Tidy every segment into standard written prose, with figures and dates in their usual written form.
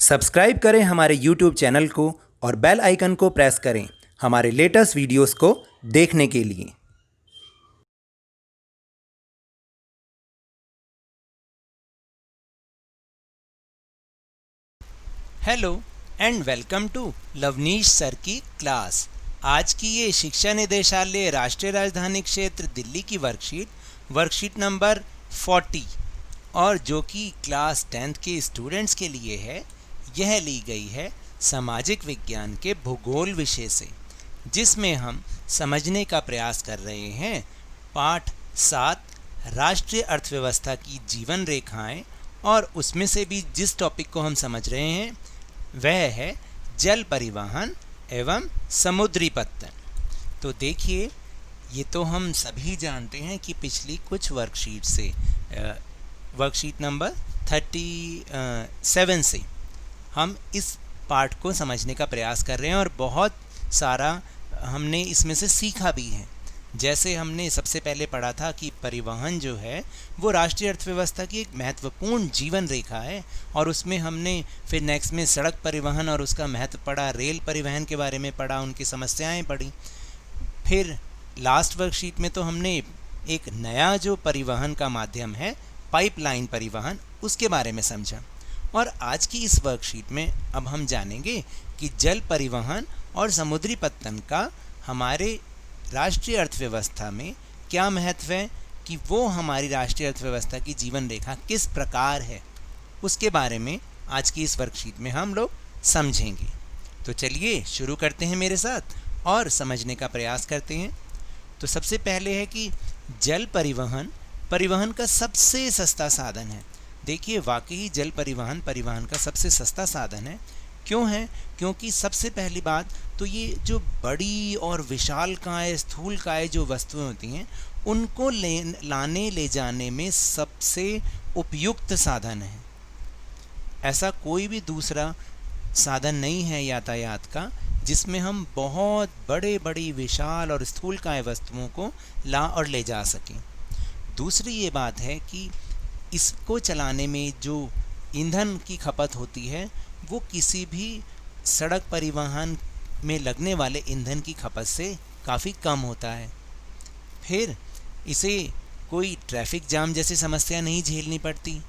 Subscribe करें हमारे YouTube channel को और बेल आइकन को प्रेस करें हमारे लेटेस्ट वीडियोस को देखने के लिए। Hello and welcome to Lavneesh sir की क्लास। आज की ये शिक्षा निदेशालय राष्ट्रीय राजधानी क्षेत्र दिल्ली की वर्कशीट नंबर 40 और जो कि क्लास 10th के स्टूडेंट्स के लिए है, यह ली गई है सामाजिक विज्ञान के भूगोल विषय से, जिसमें हम समझने का प्रयास कर रहे हैं पाठ 7 राष्ट्रीय अर्थव्यवस्था की जीवन रेखाएं, और उसमें से भी जिस टॉपिक को हम समझ रहे हैं वह है जल परिवहन एवं समुद्री पत्तन। तो देखिए, ये तो हम सभी जानते हैं कि पिछली कुछ वर्कशीट से वर्कशीट नंबर 37 से हम इस पार्ट को समझने का प्रयास कर रहे हैं और बहुत सारा हमने इसमें से सीखा भी है। जैसे हमने सबसे पहले पढ़ा था कि परिवहन जो है वो राष्ट्रीय अर्थव्यवस्था की एक महत्वपूर्ण जीवन रेखा है, और उसमें हमने फिर नेक्स्ट में सड़क परिवहन और उसका महत्व पढ़ा, रेल परिवहन के बारे में पढ़ा, उनकी समस्याएं पढ़ी। फिर लास्ट वर्कशीट में तो हमने एक नया जो परिवहन का माध्यम है पाइपलाइन परिवहन, उसके बारे में समझा। और आज की इस वर्कशीट में अब हम जानेंगे कि जल परिवहन और समुद्री पत्तन का हमारे राष्ट्रीय अर्थव्यवस्था में क्या महत्व है, कि वो हमारी राष्ट्रीय अर्थव्यवस्था की जीवन रेखा किस प्रकार है, उसके बारे में आज की इस वर्कशीट में हम लोग समझेंगे। तो चलिए शुरू करते हैं मेरे साथ और समझने का प्रयास करते हैं। तो सबसे पहले है कि जल परिवहन का सबसे सस्ता साधन है। देखिए, वाकई जल परिवहन का सबसे सस्ता साधन है। क्यों है? क्योंकि सबसे पहली बात तो ये जो बड़ी और विशालकाय स्थूलकाय जो वस्तुएं होती हैं, उनको लाने ले जाने में सबसे उपयुक्त साधन है। ऐसा कोई भी दूसरा साधन नहीं है यातायात का जिसमें हम बहुत बड़ी विशाल और स्थूलकाय वस्तुओं को ला और ले जा सकें। दूसरी ये बात है कि इसको चलाने में जो ईंधन की खपत होती है वो किसी भी सड़क परिवहन में लगने वाले ईंधन की खपत से काफ़ी कम होता है। फिर इसे कोई ट्रैफिक जाम जैसी समस्या नहीं झेलनी पड़ती,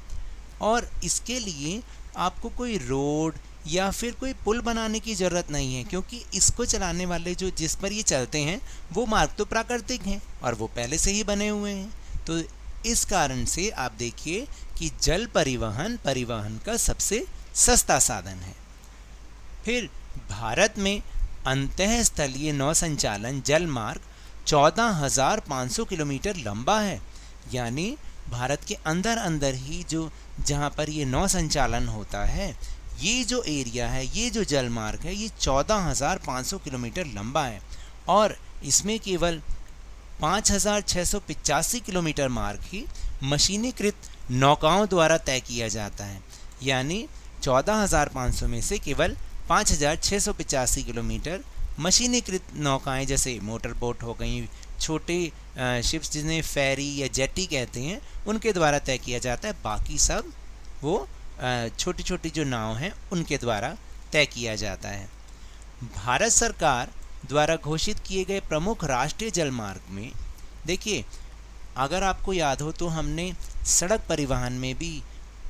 और इसके लिए आपको कोई रोड या फिर कोई पुल बनाने की ज़रूरत नहीं है, क्योंकि इसको चलाने वाले जो जिस पर ये चलते हैं वो मार्ग तो प्राकृतिक हैं और वो पहले से ही बने हुए हैं। तो इस कारण से आप देखिए कि जल परिवहन का सबसे सस्ता साधन है। फिर भारत में अंतःस्थलीय नौ संचालन जल मार्ग 14,500 किलोमीटर लंबा है। यानी भारत के अंदर ही जो जहाँ पर ये नौ संचालन होता है, ये जो एरिया है, ये जो जल मार्ग है, ये 14,500 किलोमीटर लंबा है, और इसमें केवल 5,685 किलोमीटर मार्ग ही मशीनीकृत नौकाओं द्वारा तय किया जाता है। यानी 14,500 में से केवल 5,685 किलोमीटर मशीनीकृत नौकाएं जैसे मोटर बोट हो गई, छोटे शिप्स जिन्हें फेरी या जेटी कहते हैं, उनके द्वारा तय किया जाता है। बाकी सब वो छोटी छोटी जो नाव हैं उनके द्वारा तय किया जाता है। भारत सरकार द्वारा घोषित किए गए प्रमुख राष्ट्रीय जल मार्ग में देखिए, अगर आपको याद हो तो हमने सड़क परिवहन में भी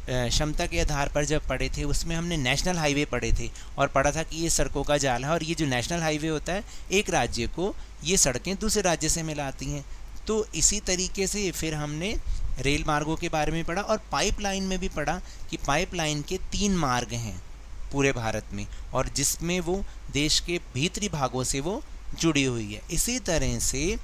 क्षमता के आधार पर जब पढ़े थे, उसमें हमने नेशनल हाईवे पढ़े थे और पढ़ा था कि ये सड़कों का जाल है, और ये जो नेशनल हाईवे होता है एक राज्य को ये सड़कें दूसरे राज्य से मिलाती हैं। तो इसी तरीके से फिर हमने रेल मार्गों के बारे में पढ़ा, और पाइपलाइन में भी पढ़ा कि पाइपलाइन के 3 मार्ग हैं पूरे भारत में, और जिसमें वो देश के भीतरी भागों से वो जुड़ी हुई है। इसी तरह से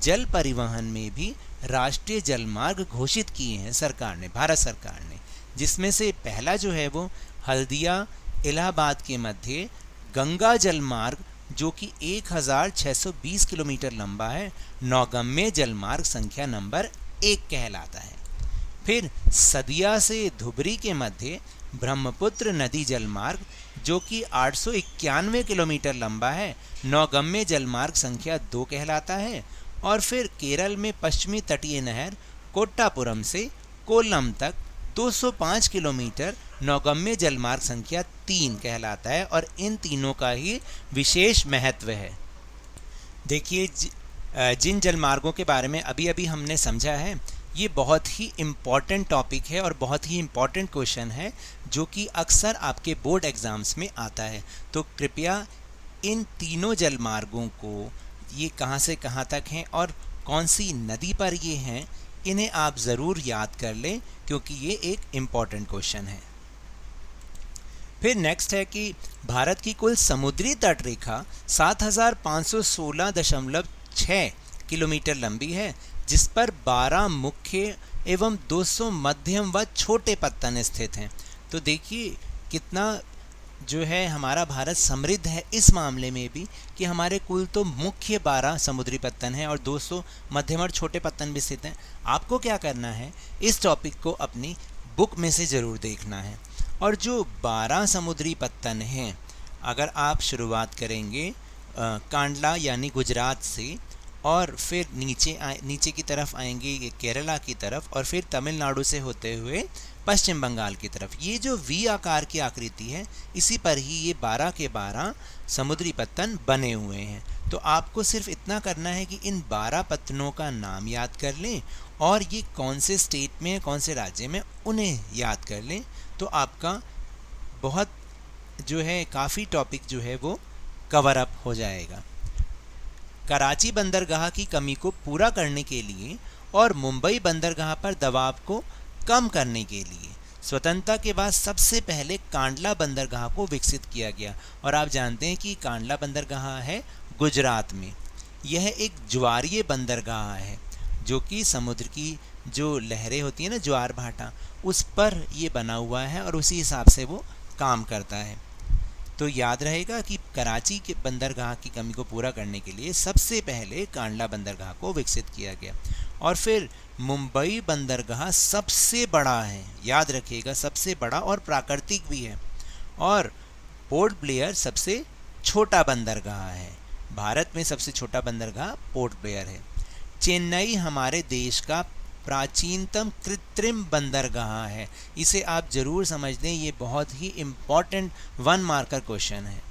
जल परिवहन में भी राष्ट्रीय जल मार्ग घोषित किए हैं सरकार ने, भारत सरकार ने, जिसमें से पहला जो है वो हल्दिया इलाहाबाद के मध्य गंगा जल मार्ग, जो कि 1,620 किलोमीटर लंबा है, नौगम्य जल मार्ग संख्या नंबर 1 कहलाता है। फिर सदिया से धुबरी के मध्य ब्रह्मपुत्र नदी जल मार्ग, जो कि 891 किलोमीटर लंबा है, नौगम्य जल मार्ग संख्या 2 कहलाता है। और फिर केरल में पश्चिमी तटीय नहर कोट्टापुरम से कोल्लम तक 205 किलोमीटर नौगम्य जलमार्ग संख्या 3 कहलाता है और इन तीनों का ही विशेष महत्व है। देखिए, जिन जलमार्गों के बारे में अभी अभी हमने समझा है, ये बहुत ही इम्पॉर्टेंट टॉपिक है और बहुत ही इम्पॉर्टेंट क्वेश्चन है जो कि अक्सर आपके बोर्ड एग्ज़ाम्स में आता है। तो कृपया इन तीनों जलमार्गों को, ये कहाँ से कहाँ तक हैं और कौन सी नदी पर ये हैं, इन्हें आप ज़रूर याद कर लें क्योंकि ये एक इम्पॉर्टेंट क्वेश्चन है। फिर नेक्स्ट है कि भारत की कुल समुद्री तट रेखा 7516.6 किलोमीटर लंबी है, जिस पर 12 मुख्य एवं 200 मध्यम व छोटे पत्तन स्थित हैं। तो देखिए कितना जो है हमारा भारत समृद्ध है इस मामले में भी कि हमारे कुल तो मुख्य 12 समुद्री पत्तन हैं और 200 मध्यम और छोटे पत्तन भी स्थित हैं। आपको क्या करना है, इस टॉपिक को अपनी बुक में से ज़रूर देखना है। और जो 12 समुद्री पत्तन हैं, अगर आप शुरुआत करेंगे कांडला यानी गुजरात से और फिर नीचे की तरफ आएंगे केरला की तरफ और फिर तमिलनाडु से होते हुए पश्चिम बंगाल की तरफ, ये जो वी आकार की आकृति है, इसी पर ही ये 12 के 12 समुद्री पत्तन बने हुए हैं। तो आपको सिर्फ इतना करना है कि इन 12 पत्तनों का नाम याद कर लें और ये कौन से स्टेट में, कौन से राज्य में, उन्हें याद कर लें। तो आपका बहुत जो है काफ़ी टॉपिक जो है वो कवर अप हो जाएगा। कराची बंदरगाह की कमी को पूरा करने के लिए और मुंबई बंदरगाह पर दबाव को कम करने के लिए स्वतंत्रता के बाद सबसे पहले कांडला बंदरगाह को विकसित किया गया। और आप जानते हैं कि कांडला बंदरगाह है गुजरात में। यह एक ज्वारीय बंदरगाह है जो कि समुद्र की जो लहरें होती हैं ना, ज्वार भाटा, उस पर ये बना हुआ है और उसी हिसाब से वो काम करता है। तो याद रहेगा कि कराची के बंदरगाह की कमी को पूरा करने के लिए सबसे पहले कांडला बंदरगाह को विकसित किया गया। और फिर मुंबई बंदरगाह सबसे बड़ा है, याद रखिएगा, सबसे बड़ा और प्राकृतिक भी है। और पोर्ट ब्लेयर सबसे छोटा बंदरगाह है। भारत में सबसे छोटा बंदरगाह पोर्ट ब्लेयर है। चेन्नई हमारे देश का प्राचीनतम कृत्रिम बंदरगाह है। इसे आप जरूर समझ लें, ये बहुत ही इम्पॉर्टेंट 1 मार्कर क्वेश्चन है।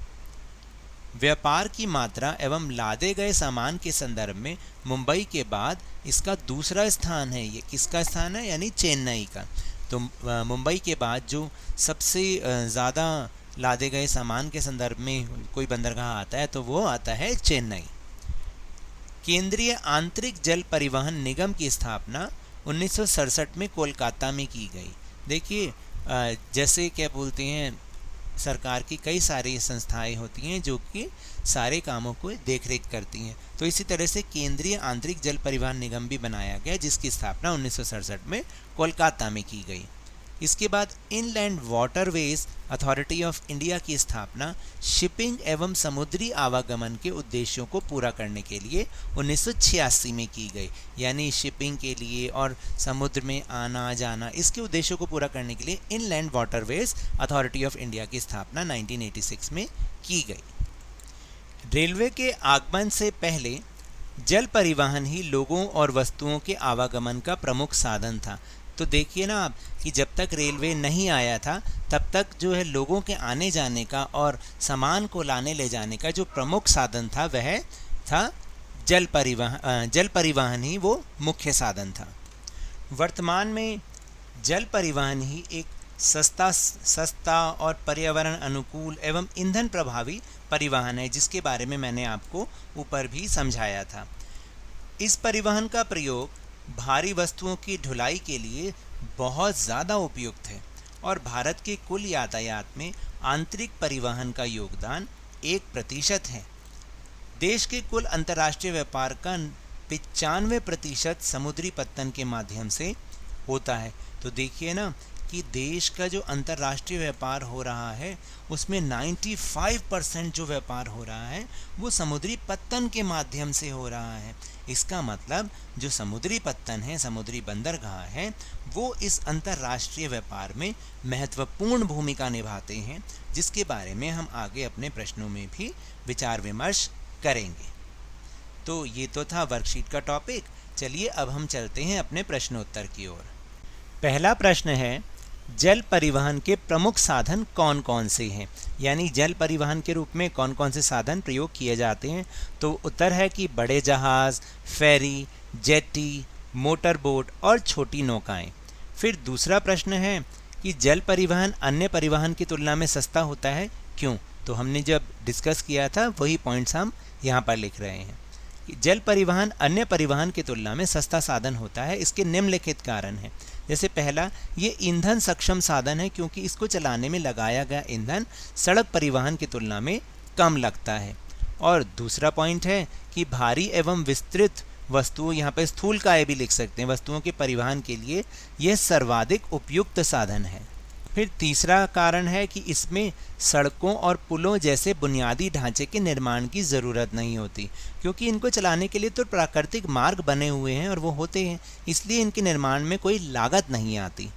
व्यापार की मात्रा एवं लादे गए सामान के संदर्भ में मुंबई के बाद इसका दूसरा स्थान है। ये किसका स्थान है? यानी चेन्नई का। तो मुंबई के बाद जो सबसे ज़्यादा लादे गए सामान के संदर्भ में कोई बंदरगाह आता है तो वो आता है चेन्नई। केंद्रीय आंतरिक जल परिवहन निगम की स्थापना 1967 में कोलकाता में की गई। देखिए, जैसे क्या बोलते हैं, सरकार की कई सारी संस्थाएं होती हैं जो कि सारे कामों को देखरेख करती हैं। तो इसी तरह से केंद्रीय आंतरिक जल परिवहन निगम भी बनाया गया जिसकी स्थापना 1967 में कोलकाता में की गई। इसके बाद inland waterways authority of India की स्थापना शिपिंग एवं समुद्री आवागमन के उद्देश्यों को पूरा करने के लिए 1986 में की गई। यानी शिपिंग के लिए और समुद्र में आना जाना, इसके उद्देश्यों को पूरा करने के लिए inland waterways authority of India की स्थापना 1986 में की गई। रेलवे के आगमन से पहले जल परिवहन ही लोगों और वस्तुओं के आवागमन का प्रमुख साधन था। तो देखिए ना आप कि जब तक रेलवे नहीं आया था तब तक जो है लोगों के आने जाने का और सामान को लाने ले जाने का जो प्रमुख साधन था वह था जल परिवहन ही वो मुख्य साधन था। वर्तमान में जल परिवहन ही एक सस्ता और पर्यावरण अनुकूल एवं ईंधन प्रभावी परिवहन है, जिसके बारे में मैंने आपको ऊपर भी समझाया था। इस परिवहन का प्रयोग भारी वस्तुओं की ढुलाई के लिए बहुत ज़्यादा उपयुक्त है और भारत के कुल यातायात में आंतरिक परिवहन का योगदान 1% है। देश के कुल अंतर्राष्ट्रीय व्यापार का 95% समुद्री पत्तन के माध्यम से होता है। तो देखिए ना कि देश का जो अंतर्राष्ट्रीय व्यापार हो रहा है उसमें 95% जो व्यापार हो रहा है वो समुद्री पत्तन के माध्यम से हो रहा है। इसका मतलब जो समुद्री पत्तन है, समुद्री बंदरगाह है, वो इस अंतर्राष्ट्रीय व्यापार में महत्वपूर्ण भूमिका निभाते हैं, जिसके बारे में हम आगे अपने प्रश्नों में भी विचार विमर्श करेंगे। तो ये तो था वर्कशीट का टॉपिक। चलिए अब हम चलते हैं अपने प्रश्नोत्तर की ओर। पहला प्रश्न है, जल परिवहन के प्रमुख साधन कौन कौन से हैं, यानी जल परिवहन के रूप में कौन कौन से साधन प्रयोग किए जाते हैं। तो उत्तर है कि बड़े जहाज़, फेरी, जेटी, मोटर बोट और छोटी नौकाएं। फिर दूसरा प्रश्न है कि जल परिवहन अन्य परिवहन की तुलना में सस्ता होता है, क्यों? तो हमने जब डिस्कस किया था वही पॉइंट्स हम यहाँ पर लिख रहे हैं कि जल परिवहन अन्य परिवहन की तुलना में सस्ता साधन होता है। इसके निम्नलिखित कारण हैं। जैसे पहला, ये ईंधन सक्षम साधन है क्योंकि इसको चलाने में लगाया गया ईंधन सड़क परिवहन की तुलना में कम लगता है। और दूसरा पॉइंट है कि भारी एवं विस्तृत वस्तुओं, यहाँ पर स्थूलकाय भी लिख सकते हैं, वस्तुओं के परिवहन के लिए यह सर्वाधिक उपयुक्त साधन है। फिर तीसरा कारण है कि इसमें सड़कों और पुलों जैसे बुनियादी ढांचे के निर्माण की ज़रूरत नहीं होती, क्योंकि इनको चलाने के लिए तो प्राकृतिक मार्ग बने हुए हैं और वो होते हैं, इसलिए इनके निर्माण में कोई लागत नहीं आती।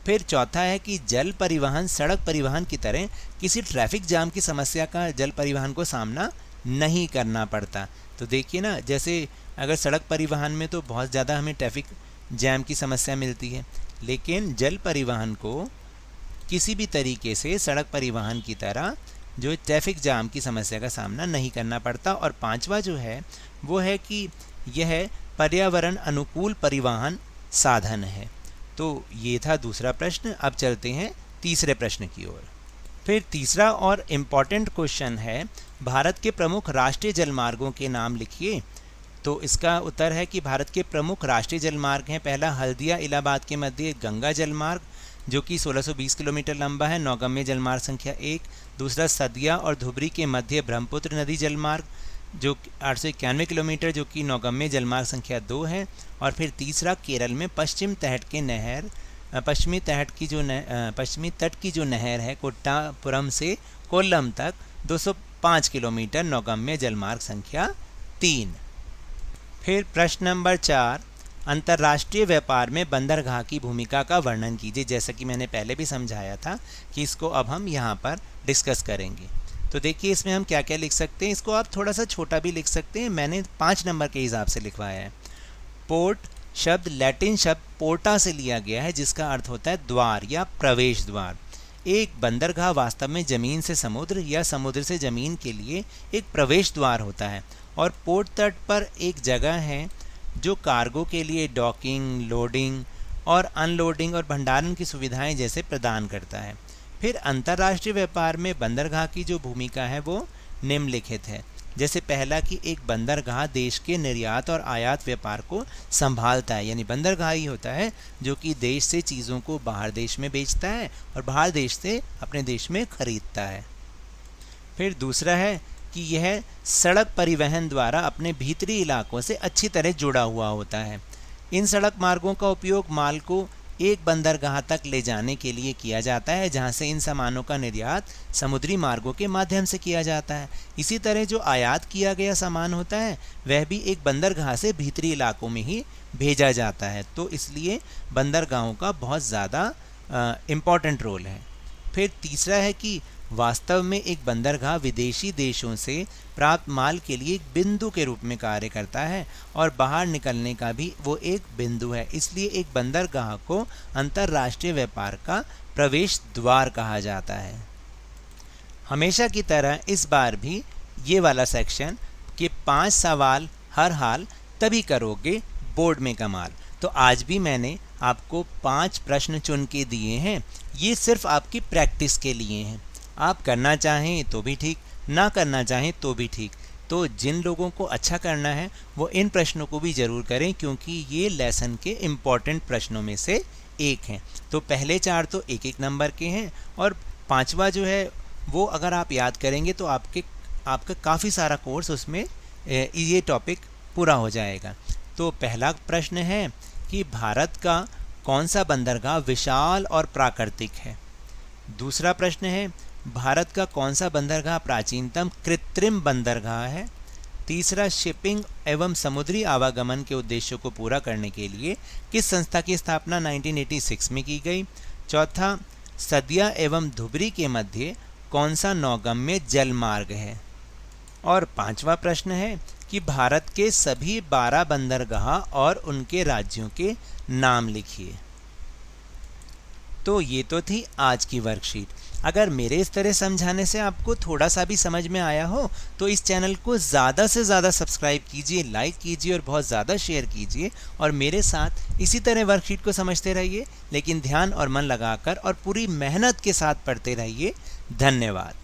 फिर चौथा है कि जल परिवहन सड़क परिवहन की तरह किसी ट्रैफिक जाम की समस्या का जल परिवहन को सामना नहीं करना पड़ता। तो देखिए ना, जैसे अगर सड़क परिवहन में तो बहुत ज़्यादा हमें ट्रैफिक जैम की समस्या मिलती है, लेकिन जल परिवहन को किसी भी तरीके से सड़क परिवहन की तरह जो ट्रैफिक जाम की समस्या का सामना नहीं करना पड़ता। और पांचवा जो है वो है कि यह पर्यावरण अनुकूल परिवहन साधन है। तो ये था दूसरा प्रश्न। अब चलते हैं तीसरे प्रश्न की ओर। फिर तीसरा और इम्पॉर्टेंट क्वेश्चन है, भारत के प्रमुख राष्ट्रीय जलमार्गों के नाम लिखिए। तो इसका उत्तर है कि भारत के प्रमुख राष्ट्रीय जलमार्ग हैं। पहला, हल्दिया इलाहाबाद के मध्य गंगा जलमार्ग जो कि 1620 किलोमीटर लंबा है, नौगम्य जलमार्ग संख्या 1। दूसरा, सदिया और धुबरी के मध्य ब्रह्मपुत्र नदी जलमार्ग जो 891 किलोमीटर, जो कि नौगम्य जलमार्ग संख्या 2 है। और फिर तीसरा, केरल में पश्चिमी तट की जो नहर है कोट्टापुरम से कोल्लम तक 205 किलोमीटर, नौगम्य जलमार्ग संख्या 3। फिर प्रश्न नंबर 4, अंतर्राष्ट्रीय व्यापार में बंदरगाह की भूमिका का वर्णन कीजिए। जैसा कि मैंने पहले भी समझाया था कि इसको अब हम यहाँ पर डिस्कस करेंगे। तो देखिए इसमें हम क्या क्या लिख सकते हैं। इसको आप थोड़ा सा छोटा भी लिख सकते हैं, मैंने 5 नंबर के हिसाब से लिखवाया है। पोर्ट शब्द लैटिन शब्द पोर्टा से लिया गया है, जिसका अर्थ होता है द्वार या प्रवेश द्वार। एक बंदरगाह वास्तव में ज़मीन से समुद्र या समुद्र से ज़मीन के लिए एक प्रवेश द्वार होता है और पोर्ट तट पर एक जगह है जो कार्गो के लिए डॉकिंग, लोडिंग और अनलोडिंग और भंडारण की सुविधाएं जैसे प्रदान करता है। फिर अंतर्राष्ट्रीय व्यापार में बंदरगाह की जो भूमिका है वो निम्नलिखित है। जैसे पहला कि एक बंदरगाह देश के निर्यात और आयात व्यापार को संभालता है, यानी बंदरगाह ही होता है जो कि देश से चीज़ों को बाहर देश में बेचता है और बाहर देश से अपने देश में खरीदता है। फिर दूसरा है कि यह सड़क परिवहन द्वारा अपने भीतरी इलाकों से अच्छी तरह जुड़ा हुआ होता है। इन सड़क मार्गों का उपयोग माल को एक बंदरगाह तक ले जाने के लिए किया जाता है, जहां से इन सामानों का निर्यात समुद्री मार्गों के माध्यम से किया जाता है। इसी तरह जो आयात किया गया सामान होता है वह भी एक बंदरगाह से भीतरी इलाकों में ही भेजा जाता है। तो इसलिए बंदरगाहों का बहुत ज़्यादा इम्पॉर्टेंट रोल है। फिर तीसरा है कि वास्तव में एक बंदरगाह विदेशी देशों से प्राप्त माल के लिए एक बिंदु के रूप में कार्य करता है और बाहर निकलने का भी वो एक बिंदु है। इसलिए एक बंदरगाह को अंतर्राष्ट्रीय व्यापार का प्रवेश द्वार कहा जाता है। हमेशा की तरह इस बार भी ये वाला सेक्शन कि 5 सवाल हर हाल तभी करोगे बोर्ड में कमाल। तो आज भी मैंने आपको 5 प्रश्न चुन के दिए हैं, ये सिर्फ आपकी प्रैक्टिस के लिए हैं। आप करना चाहें तो भी ठीक, ना करना चाहें तो भी ठीक। तो जिन लोगों को अच्छा करना है वो इन प्रश्नों को भी ज़रूर करें, क्योंकि ये लेसन के इम्पॉर्टेंट प्रश्नों में से एक हैं। तो पहले 4 तो 1-1 नंबर के हैं और 5वां जो है वो अगर आप याद करेंगे तो आपका काफ़ी सारा कोर्स उसमें ये टॉपिक पूरा हो जाएगा। तो पहला प्रश्न है कि भारत का कौन सा बंदरगाह विशाल और प्राकृतिक है। दूसरा प्रश्न है भारत का कौन सा बंदरगाह प्राचीनतम कृत्रिम बंदरगाह है। तीसरा, शिपिंग एवं समुद्री आवागमन के उद्देश्यों को पूरा करने के लिए किस संस्था की स्थापना 1986 में की गई। चौथा, सदिया एवं धुबरी के मध्य कौन सा नौगम्य जल मार्ग है। और 5वां प्रश्न है कि भारत के सभी 12 बंदरगाह और उनके राज्यों के नाम लिखिए। तो ये तो थी आज की वर्कशीट। अगर मेरे इस तरह समझाने से आपको थोड़ा सा भी समझ में आया हो तो इस चैनल को ज़्यादा से ज़्यादा सब्सक्राइब कीजिए, लाइक कीजिए और बहुत ज़्यादा शेयर कीजिए और मेरे साथ इसी तरह वर्कशीट को समझते रहिए, लेकिन ध्यान और मन लगाकर और पूरी मेहनत के साथ पढ़ते रहिए। धन्यवाद।